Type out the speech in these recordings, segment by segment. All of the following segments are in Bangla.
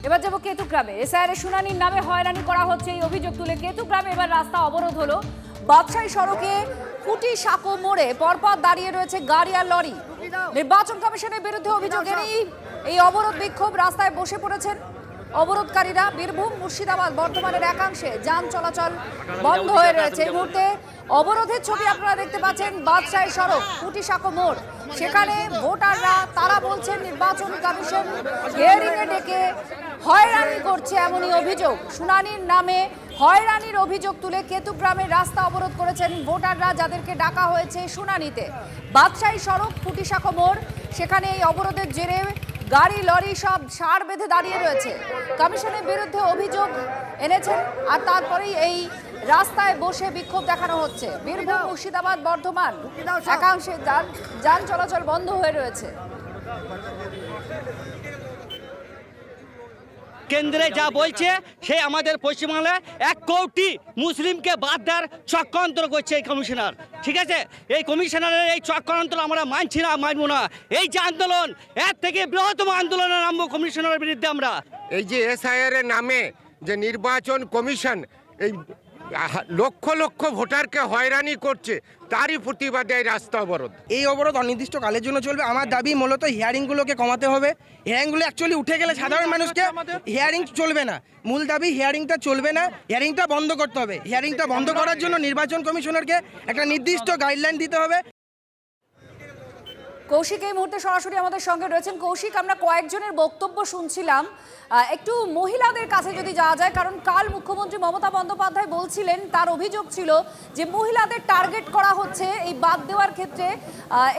এবার যাবো কেতুগ্রামে। এসআইআর এর শুনানির নামে হয়রানি করা হচ্ছে এই অভিযোগ তুলে কেতুগ্রামে এবার রাস্তা অবরোধ হলো। বাদশাহী সড়কে কুটি সাঁকো মোড়ে পরপর দাঁড়িয়ে রয়েছে গাড়ি আর লরি। নির্বাচন কমিশনের বিরুদ্ধে অভিযোগ এনেই এই অবরোধ বিক্ষোভ, রাস্তায় বসে পড়েছেন অবরোধকারীরা। বীরভূম, মুর্শিদাবাদ, বর্ধমানের একাংশে যান চলাচল বন্ধ হয়ে রয়েছে। এই মুহূর্তে অবরোধের ছবি আপনারা দেখতে পাচ্ছেন। বাদশাহী সড়ক কুটি সাঁকো মোড়, সেখানে ভোটাররা তারা বলছেন নির্বাচন কমিশন হিয়ারিং এ ডেকে হয়রানি করছে, এমনই অভিযোগ। শুনানির নামে হয়রানির অভিযোগ তুলে কেতুগ্রামের রাস্তা অবরোধ করেছেন ভোটাররা, যাদেরকে ডাকা হয়েছে শুনানিতে। বাদশাহী সড়ক কুটি সাঁকো মোড়, সেখানে এই অবরোধের জেরে গাড়ি লরি সব সার বেঁধে দাঁড়িয়ে রয়েছে। কমিশনের বিরুদ্ধে অভিযোগ এনেছেন আর তারপরেই এই রাস্তায় বসে বিক্ষোভ দেখানো হচ্ছে। বীরভূম, মুর্শিদাবাদ, বর্ধমান একাংশে যান চলাচল বন্ধ হয়ে রয়েছে। কেন্দ্রে যা বলছে সে আমাদের পশ্চিমবাংলায় 1 কোটি মুসলিমকে বাদ দেওয়ার চক্রান্ত করছে এই কমিশনার। ঠিক আছে, এই কমিশনারের এই চক্রান্ত আমরা মানছি না, মানব না। এই যে আন্দোলন, এর থেকে বৃহত্তম আন্দোলনে নামবো কমিশনারের বিরুদ্ধে আমরা। এই যে এসআইআর এর নামে যে নির্বাচন কমিশন এই লক্ষ লক্ষ ভোটারকে হয়রানি করছে, তারই প্রতিবাদে এই রাস্তা অবরোধ। এই অবরোধ অনির্দিষ্টকালের জন্য চলবে। আমার দাবি মূলত হিয়ারিংগুলোকে কমাতে হবে। হিয়ারিংগুলো অ্যাকচুয়ালি উঠে গেলে সাধারণ মানুষকে হিয়ারিং চলবে না। মূল দাবি হিয়ারিংটা চলবে না, হিয়ারিংটা বন্ধ করতে হবে। হিয়ারিংটা বন্ধ করার জন্য নির্বাচন কমিশনারকে একটা নির্দিষ্ট গাইডলাইন দিতে হবে। কৌশিক এই মুহূর্তে সরাসরি আমাদের সঙ্গে রয়েছেন। কৌশিক, আমরা কয়েকজনের বক্তব্য শুনছিলাম, একটু মহিলাদের কাছে যদি যাওয়া যায়, কারণ কাল মুখ্যমন্ত্রী মমতা বন্দ্যোপাধ্যায় বলছিলেন, তার অভিযোগ ছিল যে মহিলাদের টার্গেট করা হচ্ছে এই বাদ দেওয়ার ক্ষেত্রে।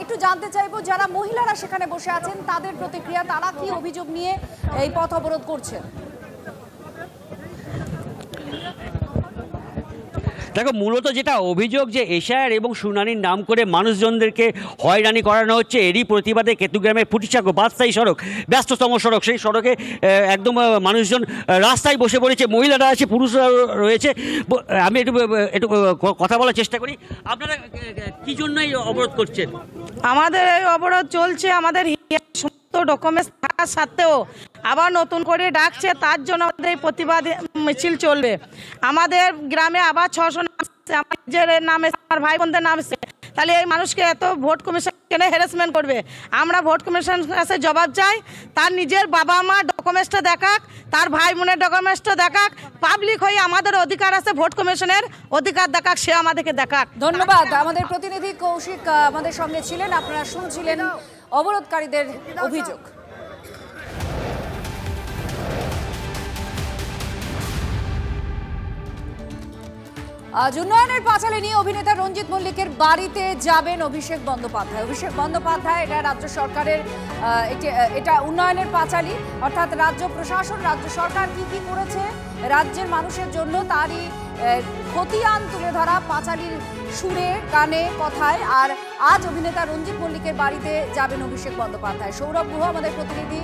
একটু জানতে চাইবো যারা মহিলারা সেখানে বসে আছেন তাদের প্রতিক্রিয়া, তারা কি অভিযোগ নিয়ে এই পথ অবরোধ করছেন। দেখো, মূলত যেটা অভিযোগ যে এশায়ার এবং শুনানির নাম করে মানুষজনদেরকে হয়রানি করানো হচ্ছে, এরই প্রতিবাদে কেতুগ্রামের ফুটিসাঁকো বাদশাহী সড়ক, ব্যস্ততম সড়ক, সেই সড়কে একদম মানুষজন রাস্তায় বসে পড়েছে। মহিলারা আছে, পুরুষরা রয়েছে। আমি একটু একটু কথা বলার চেষ্টা করি। আপনারা কী জন্য এই অবরোধ করছেন? আমাদের এই অবরোধ চলছে, আমাদের সমস্ত ডকুমেন্টস থাকার সত্ত্বেও আবার নতুন করে ডাকছে, তার জন্য আমাদের এই প্রতিবাদ মিছিল চলবে। আমাদের গ্রামে আবার 600 নাম, আমার নিজের নামে, আমার ভাই বোনদের নাম এসেছে। তাহলে এই মানুষকে এত ভোট কমিশন কেন হ্যারাসমেন্ট করবে? আমরা ভোট কমিশনের কাছে জবাব চাই, তার নিজের বাবা মা ডকুমেন্টসটা দেখাক, তার ভাই বোনের ডকুমেন্টসটা দেখাক। পাবলিক হয়ে আমাদের অধিকার আছে, ভোট কমিশনের অধিকার দেখাক, সে আমাদেরকে দেখাক। ধন্যবাদ। আমাদের প্রতিনিধি কৌশিক আমাদের সঙ্গে ছিলেন। আপনারা শুনছিলেন অবরোধকারীদের অভিযোগ। আজ উন্নয়নের পাঁচালী নিয়ে অভিনেতা রঞ্জিত মল্লিকের বাড়িতে যাবেন অভিষেক বন্দ্যোপাধ্যায়। অভিষেক বন্দ্যোপাধ্যায়, এটা রাজ্য সরকারের এটা উন্নয়নের পাঁচালী, অর্থাৎ রাজ্য প্রশাসন, রাজ্য সরকার কি কি করেছে রাজ্যের মানুষের জন্য তারই খতিয়ান তুলে ধরা পাঁচালীর সুরে, গানে, কথায়। আর আজ অভিনেতা রঞ্জিত মল্লিকের বাড়িতে যাবেন অভিষেক বন্দ্যোপাধ্যায়। সৌরভ গুহ আমাদের প্রতিনিধি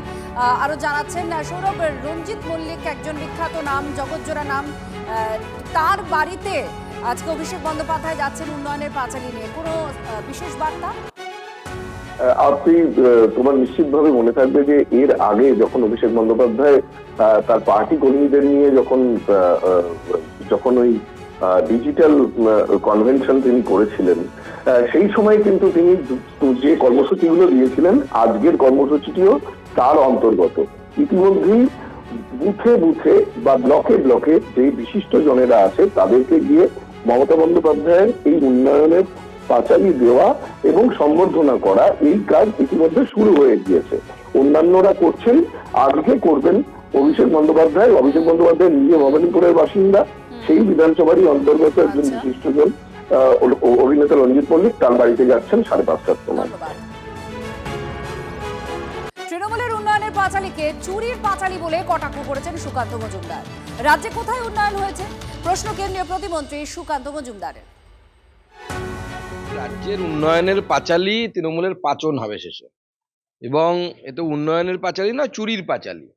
আরো জানাচ্ছেন। সৌরভ, রঞ্জিত মল্লিক একজন বিখ্যাত নাম, জগৎজোড়া নাম, তার বাড়িতে আজকে অভিষেক বন্দ্যোপাধ্যায় যাচ্ছেন উন্নয়নের পাঁচালী নিয়ে, কোনো বিশেষ বার্তা? আপনি তোমার নিশ্চিতভাবে মনে থাকবে যে এর আগে যখন অভিষেক বন্দ্যোপাধ্যায় তার পার্টি কর্মীদের নিয়ে যখন ওই ডিজিটাল কনভেনশন তিনি করেছিলেন, সেই সময় কিন্তু তিনি যে কর্মসূচিগুলো দিয়েছিলেন, আজকের কর্মসূচিটিও তার অন্তর্গত। ইতিমধ্যেই বুথে বুথে বা ব্লকে ব্লকে যে বিশিষ্ট জনেরা আছে তাদেরকে গিয়ে মমতা বন্দ্যোপাধ্যায়ের এই উন্নয়নের পাঁচালী দেওয়া এবং সম্বর্ধনা করা, এই কাজ ইতিমধ্যে শুরু হয়ে গিয়েছে। অন্যান্যরা করছেন, আজকে করবেন অভিষেক বন্দ্যোপাধ্যায়। অভিষেক বন্দ্যোপাধ্যায় নিজে ভবানীপুরের বাসিন্দা, সেই বিধানসভারই অন্তর্গত একজন বিশিষ্টজন অভিনেতা রঞ্জিত মল্লিক তার বাড়িতে যাচ্ছেন 5:30টার সময়। তৃণমূলের উন্নয়নের পাঁচালীকে চুরির পাঁচালী বলে কটাক্ষ করেছেন সুকান্ত মজুমদার। রাজ্যে কোথায় উন্নয়ন হয়েছে, প্রশ্ন কেন্দ্রীয় প্রতিমন্ত্রী সুকান্ত মজুমদারের। রাজ্যের উন্নয়নের পাঁচালী তৃণমূলের পাচন হবে শেষে, এবং এতে উন্নয়নের পাঁচালী না, চুরির পাঁচালী।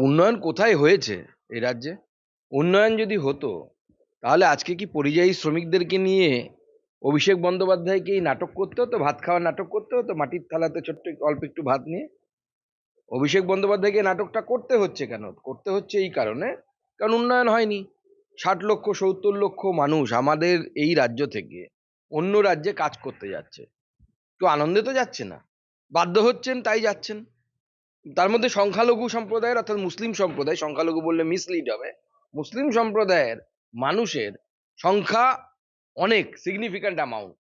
উন্নয়ন কোথায় হয়েছে এই রাজ্যে? উন্নয়ন যদি হতো তাহলে আজকে কি পরিযায়ী শ্রমিকদেরকে নিয়ে অভিষেক বন্দ্যোপাধ্যায়কে এই নাটক করতে হতো, ভাত খাওয়ার নাটক করতে হতো, মাটির থালাতে ছোট্ট অল্প একটু ভাত নিয়ে? অভিষেক বন্দ্যোপাধ্যায়কে নাটকটা করতে হচ্ছে কেন? করতে হচ্ছে এই কারণে, কারণ উন্নয়ন হয়নি। 60 লক্ষ 70 লক্ষ মানুষ আমাদের এই রাজ্য থেকে অন্য রাজ্যে কাজ করতে যাচ্ছে, তো আনন্দে তো যাচ্ছে না, বাধ্য হচ্ছেন তাই যাচ্ছেন। তার মধ্যে সংখ্যালঘু সম্প্রদায়ের অর্থাৎ মুসলিম সম্প্রদায়, সংখ্যালঘু বললে মিসলিড হবে, মুসলিম সম্প্রদায়ের মানুষের সংখ্যা অনেক সিগনিফিক্যান্ট অ্যামাউন্ট।